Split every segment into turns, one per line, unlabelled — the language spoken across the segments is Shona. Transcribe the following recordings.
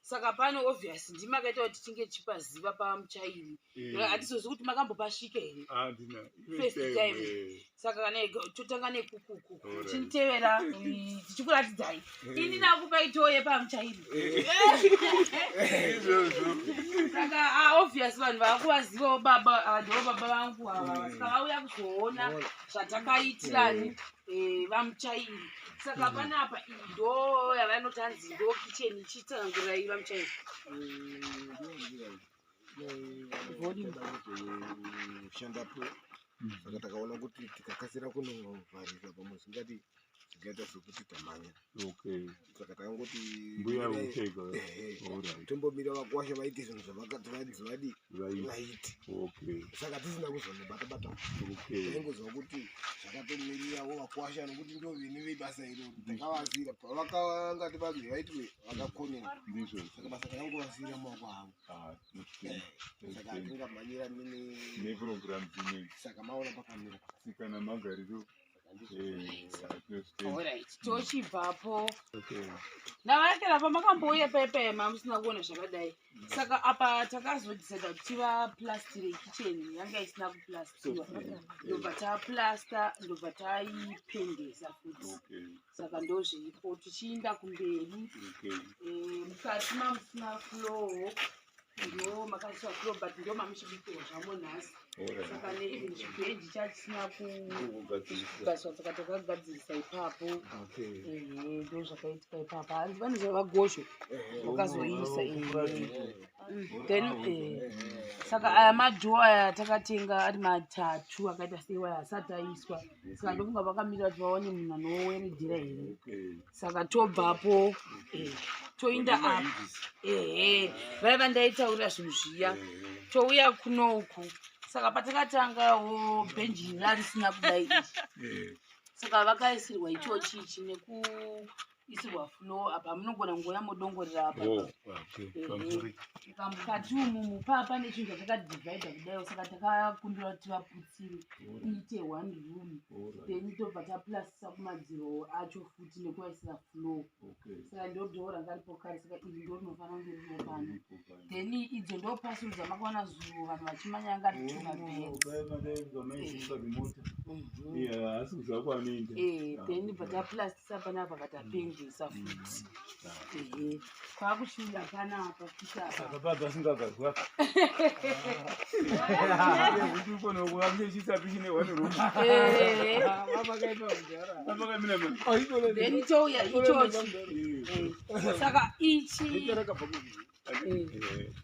Saka pano obviously ndimakaita kuti tinge chipaziva pamuchairi hatizozi kuti makambopasvika here first time saka kana totanga nekukuku chinitevera tichikuratidzai ini nakupa itoye pamuchairi saka obviously vanhu vakuvazivawo baba ndivo baba vangu ava saka vauya kuzoona zvatakaitirani vamuchairi saka panapa ndo yavanotanzi ndo kicheni ichitsanangurai vamuchairi
shandapo saka takaona kuti tikakasira kunovharira pamuzi ngati zikaita sokuti tamanya saka takangoti tombomira vakuwasha vaite zvinhu zvavakati vadi vaiti saka tisina kuzonobata-bata taingoziva kuti zvakatomirirawo vakuwasha nokuti ndo vine vebasa iro takavazira pavakangati vadi vaitwe vakakonera saka basa takangovazira maoko avo saka atingamhanyira neprogram dzimwe saka maona pakamira sikana magariro
tochibvapo navakera pamakambouya pepema musina kuona zvakadai saka apa takazodecida kuti tivaplastire kicheni yanga isina kuplastiwa ndobva taplasta ndobva taipendesa futi saka ndozveipo tichiinda kumberi mukati mamusina floor ndo makaiswa floor but ndo mamuchibikirwa zvamo nhasi saka neivhen chibhendi chachisina kugadzirwa saka takagadzirisa ipapo ndo zvakaitika ipapo hanzi vane zvavagosho vakazoisa then saka aya madhoo aya takatenga ari matatu akaita sewaya asati aiswa saka ndofunga vakamirira kuti vaone munhu anoweredhera here saka tobvapo toinda apa vaiva ndaitaurira zvinhu zviya touya kunoku saka patakatangawo bhenji rarisina kudai saka vakaisirwa ichochichi nekuisirwa floor apa munogona ngoya modongorera apa mukati umu mupapa nechinhu zvatakadivhaidha kudaiwo saka takakundira kuti vaputsire iite one room then tobva taplastisa kumadziro acho futi nekuvaisira floor saka ndo dhoo ranga ripo kare saka iri ndo rinofanira kunge rino pano then idzo ndo pasuru dzamakaona zuro vanhu vachimanya anga then bva taplastisa panapa katapendesa futi kwakushinda panapa
baba singagazwa
then touya ichochi saka ichi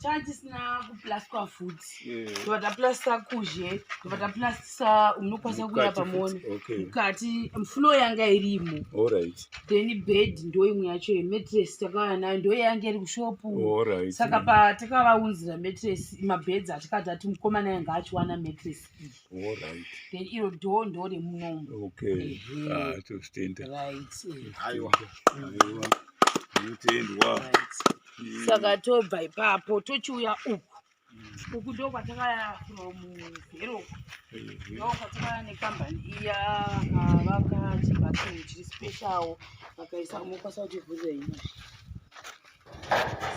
chandisina kuplastwa futi ndobva taplastisa kuzhe ndobva taplastisa unokwanisa kuya pamoni mukati floor yanga irimo then bed ndo imwe yacho yemetress takauya nayo ndo yanga iri kushopu saka patakavaunzira metress mabeds atikati ati mukomana yanga achiwana metress iyi then iro dhoo ndo remunombo saka tobva ipapo tochiuya uku uku ndo kwatakaya from zero ndo kwatakaya nekambani iya vakachibhatini chiri special vakaisa mukwasa kuti vhunze ino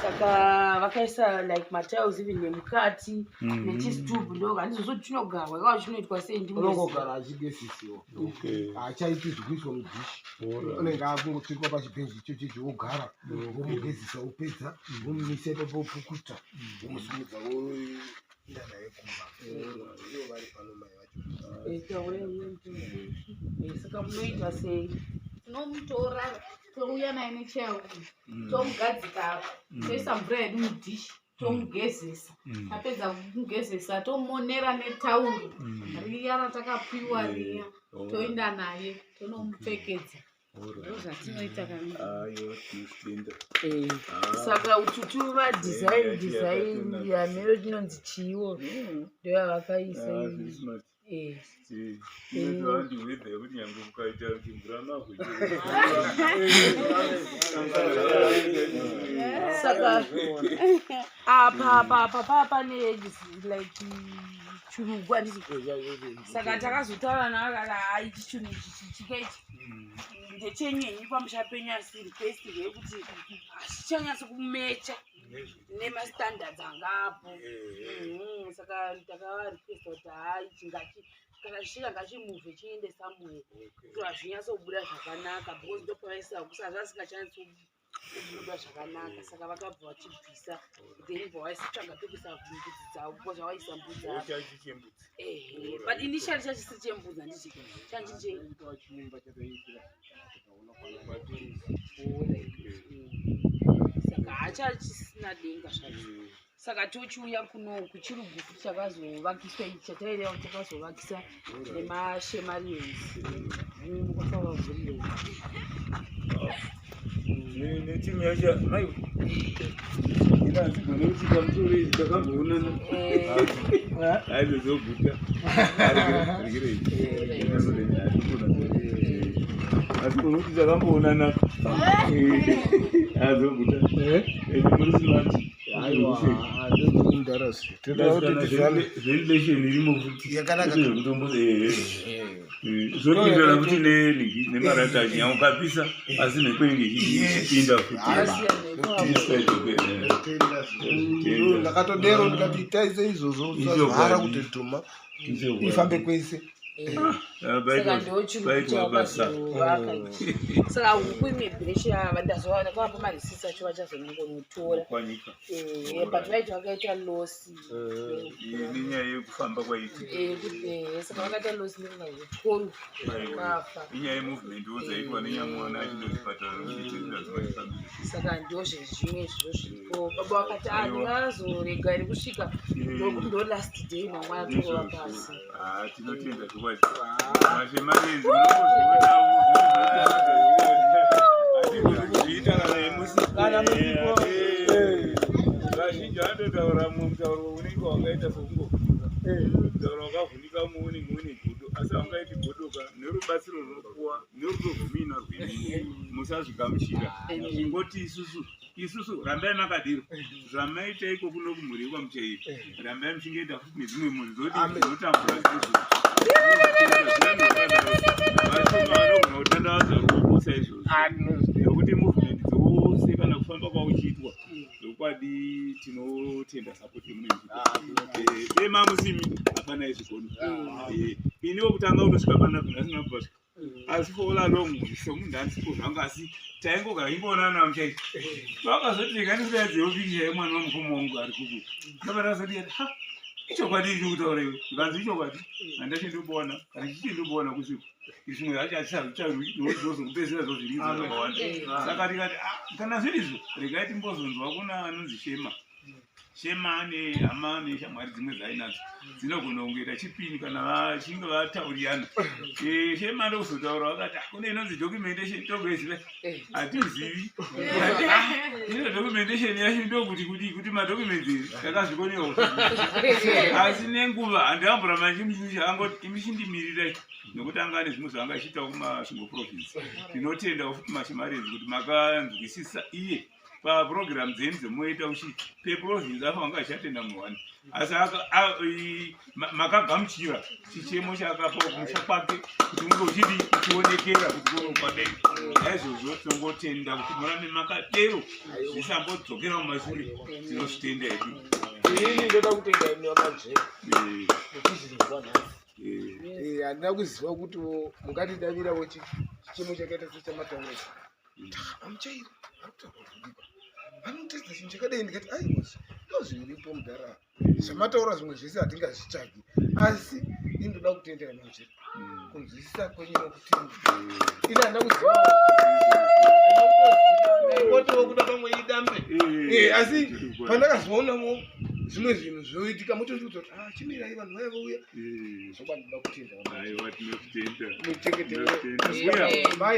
saka vakaisa like matiles even nemukati nechisitubhu ndo handizvo tinogarwa kava chinoitwa sei
unongogara achigesisiwa haachaiti zvikuiswa mudhishi unenge akungotsvirwa pachibhenji ichocho chogara womugezisa upedza womuisa ipapo wopukuta womusimudza woenda naye kumba ivo vari pano mai
vacho saka munoita sei
tinomutora touya naye nechayo tomugadzika apa toisa mvura yedu mudhishi tomugezesa apedza kumugezesa tomonera netauro riya ratakapiwa riya toenda naye tonomupfekedza ndozvatinoita
saka ututu vadesign yamero inonzi chiwo ndoyavakaisa saka apa pane like churugwa handisi saka takazotaura navakati ichi chinhu ichi chikaichi ndechenyenyi pamusha penyu asi request yekuti hachichanyatso kumecha nemastandards angapo saka takavarequesta kuti ichi kana chichika ngachimuvhe chiende somewhere kuti hazvinyatsobuda zvakanaka because ndopavaisa kusazva asingachanyatso kubuda zvakanaka saka vakabva vachibvisa then vaisitsvaga pekuisa mbudzi dzavo because vavaisa mbudzi but initially chachisi chembudzi handiti chandichei saka hachachisina denga zvacho saka tochiuya kunoku chirugufu chakazovakiswa ichi chataireva kuti chakazovakisa nemashemarians mukwasavavhurire
netimu yacho mai inazigone kuti pamusoro izvi takamboonana aizozoguta asigone kuti takamboonana azoguta murisimati zvenilation irimo zvoindana kuti nemarataji yaukapisa asi nekwenge ichipinda
ndakatodero ndikati itaise izvozvo zvara kuti dhuma ifambe kwese
saka ndochimuchaakazovaka saka huku imebresha vandazovana kwava marisisi acho vachazonongonotora but vaiti vakaita losi
nenyaya yekufamba kwaiti
saka vakaita losi nekungazvikoro kafa
inyaya yemovement dzaitwa nenyamwana achindozvipatara
saka ndozvezvimwe zviro zviripo baba vakati ndingazorega iri kusvika ndokuti ndo last day mangwana tongova pasi
tinotenda zvokwadi vazhinji vanotaura mutauro unenge wakaita sokungotaura wakavhunika muunenge une godo asi vangaiti godoka nerubatsiro runopuwa nerudo rwemina rwene musazvigamuchira ingoti isusu rambai makadiro zvamaita iko kuno kumhuri kwamuchairi rambai muchingoita futi nedzimwe mhuri zoti dzinotambura vashoma vanogona kutandawadza rukusa izvozvo nekuti movement dzose kana kufamba kwauchiitwa zvokwadi tinotenda sapoti yemunei mamusimi hapana izvigono iniwo kutanga unosvika panapa asinabvasvika asi for all along semunhu andisipo zvangu asi taingogara imboonana muchaiti vakazoti rekanikudaidzewo pikicha yemwana wamukoma wangu ari kuku ndabatazoti ichokwadi iri kutaura iwe nganzi ichokwadi handachindoboona kana chichindoboona kusiku izvimwe zvacho hatichazozokupedzera zozvirinza zvakawanda saka tikati kana zvirizvo regai timbozonzwa kuna anonzi shema nehama neshamwari dzimwe dzainadzo dzinogona kungoita chipini kana vachinge vataurirana shema ndokuzotaura vakati kune inonzi documentation togoiziva hatizivi ino documentation yacho ndokuti madocuments takazvikonewa asi nenguva handihambura manchimuchucha angoti imichindimirirai nokuti anga ane zvimwe zvanga achiitawo kumasvingo province tinotenda futi mashemarians kuti makanzwisisa iye paprogram dzenyu dzemoita kuti peprovince afa wanga achatenda muwani asi makagamuchira chichemo chakapa kumusha kwake kuti munge uchidi uchionekera kuti konokwadai naizvozvo tinongotenda kuti murambe makadero zvisambodzokera mumashure tinozvitenda edu
ini ndoda kutenda imi wamanjera nokuzvirizwa nhasi handina kuziva kuti mungatidavirawo chichemo chakaita sechamataurezi amuchairo arikutaurudikwa vanotedza chinhu chakadai ndikati aiwasi ndozviripo mudhara zvamataura zvimwe zvese hatingazvitsvagi asi ini ndoda kutenda yamanjera kunzwisisa kwenyino kutenda ini handina kuziva wotowo kuda pamwe idambe asi pandakazoonamo zvimwe zvinhu zvoitika motondiudza kuti chimirai vanhu vaya vouya zvoba ndoda kutenda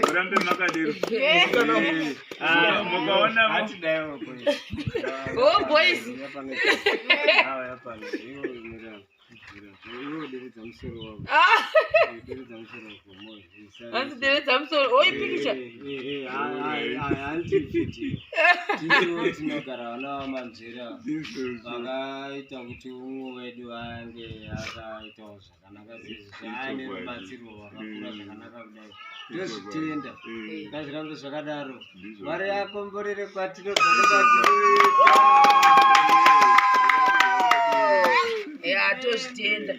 murambe makadero mukaona
hatidaiwo antideredza musoro oipikicha
tinogara vana vamanjera vakaita kuti umwe wedu ange akaitawo zvakanaka zvaane rubatsiro rwakakura zvakanaka kudai ndozvitenda ngazvirambe zvakadaro mwari akomborere kwatinobva
tozvitenda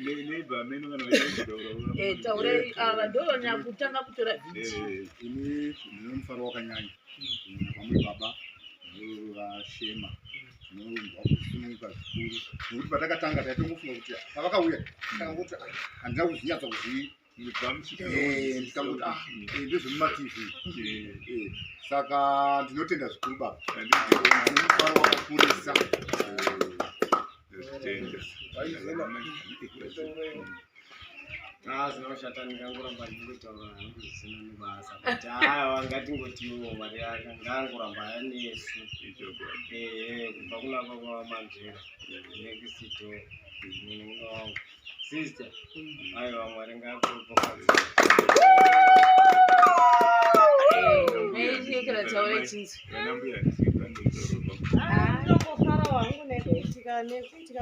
taurei ava ndovanya kutanga kutora vhidhiyo
ini ndinomufaro wakanyanya pamwe baba vashema zvinobva kusununguka zvikuru nekuti patakatanga taitongofunga kuti pavakauya takangoti handina kuzvinyatsa kuzvikangoti ndezvemumatv saka ndinotenda zvikuru baba nemufaro wakakurisa
zvinoshata ndingangoramba ndingotaura hangu zvisina nebasa kuti haiwa ngatingotiwo mwari ngangoramba yanesu kubva kunapa kwavamanjera nekisito mununga wangu sister aiwa mwari ngakupokadza
ndongofara wangu nekuitika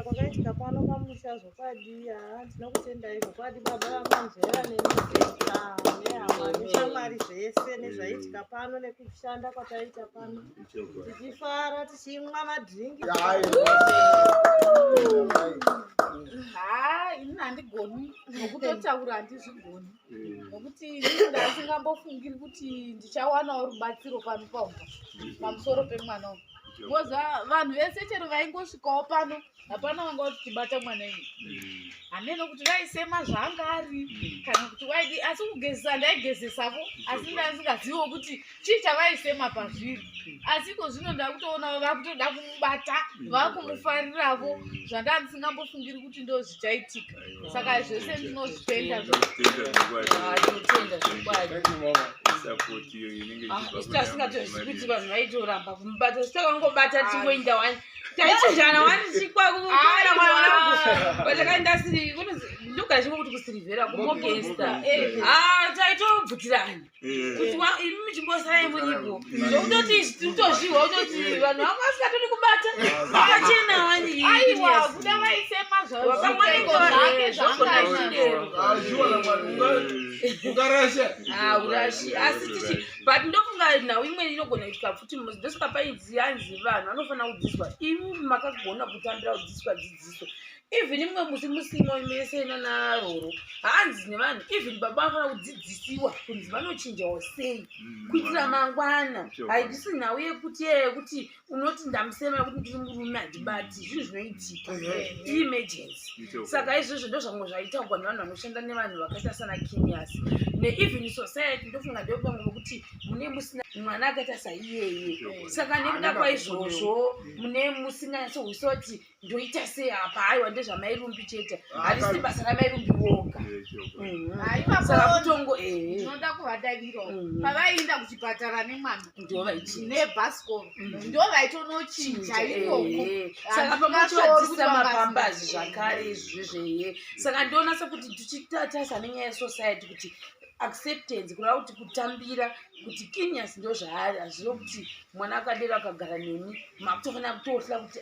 kwakaitika pano pamusha zvokwadi handina kutenda izvokwadi baba vamanjera nemisesta nehama neshamwari zvese nezvaitika pano nekushanda kwataita pano tichifara tichimwa madhiringi
ini handigoni nokutotaura handizvigoni nokuti ini ndasingambofungiri kuti ndichawanawo rubatsiro pano paumba pamusoro pemwana uyu because vanhu vese chero vaingosvikawo pano hapana wanga utibata mwana iyi haneno kuti vaisema zvanga ari kana kuti waidi asi kugezesa ndaigezesavo asi ndasingazivo kuti chii chavaisema pazviri asi ko zvino ndakutoona vakutoda kumubata vakumufariravo zvanda ndisingambofungiri kuti ndo zvichaitika saka zvese ndinozvitenda
tasingatozvikuti vanhu vaitoramba kumubata sitakangobata tingoenda wani taichinjana wani chikwakuvana mwana wangu patakaindasiri ndogara chimwe kuti kusirivhera kumogesta taitobvutirani kuti imi muchimbosarai muripo zvoutoti totozviwa utoti vanhu vanga vasingatodi kubata vakachena wani
aiwa kuda vaisema
urashi
asi tichi but ndofunga nhau imweni inogona kuitika futi ndosvika paidzi yanzi vanhu vanofanira kudzidziswa imi makagona kutambira kudzidziswa dzidziso even imwe musi musimo imesena naroro hanzi nevanhu even baba vanofanira kudzidzisiwa kunzi vanochinjawo sei kuitira mangwana haidisi nhau yekuti unoti ndamusema kuti ndiri murume handibati zvinhu zvinoitika emergency saka izvozvo ndo zvamwe zvaitagwa nevanhu vanoshanda nevanhu vakaita sana Kenias neeven society ndofunga ndopamwe vokuti mune musina mwana akaita saiyeye saka nekuda kwaizvozvo mune musinganyatsohwisa kuti ndoita sei apa aiwa ndezvamairumbi chete harisi basa ramairumbi voga saka kutongo
ndinoda kuvadavirawo pavaienda kuchipatara nemwana
ndovaichi
nebhasikoro ndovaitonocinja ikoko
saka pamochivadzidzisa mapambazi zvakare izvozvezveye saka ndionasa kuti tichitatasa nenyaya yesociety kuti acceptance kureva kuti kutambira kuti Kenias ndo zvaari hazvizo kuti mwana akadero akagara nemi makutofanira kutohla kuti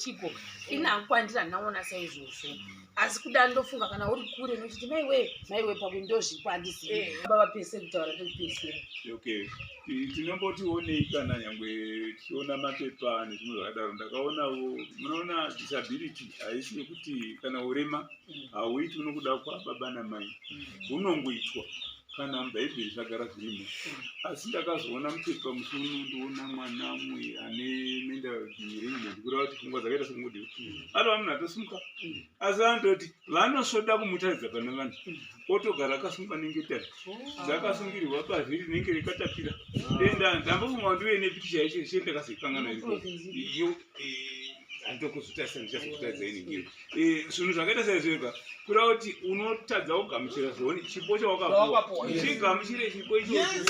chiko inankwandira naona saizvozvo asi kuda ndofunga kana uri kure nokuti maiwe pakwe ndozvipo handisi baba pese kutaura pekupesera
okay tinombotionei kana nyangwe tichiona mapepa nezvimwe zvakadaro ndakaonawo munoona disability haisi yekuti kana urema hauiti unokuda kwababa namai unongoitwa kana mubhaibheri zvagara zvirimo asi ndakazoona mupepa musono ndoona mwana mwe ane mental derangement kureva kuti pfungwa dzakaita sekungodiwa atova munhu atosimuka asi anototi vanosvoda kumutaridza pane vanhu otogara akasunga nengetani dzakasungirirwa pavhiri rinenge rikatapira ndambofunga ndive nepikicha yacho chendakazoikangana iyo handokuzvitaisa ndichazokutaridza iningiro zvinhu zvakaita saizvega kureva kuti unotadza kugamuchira zvoni chipo chawakapuwa chigamuchire chipo ichocho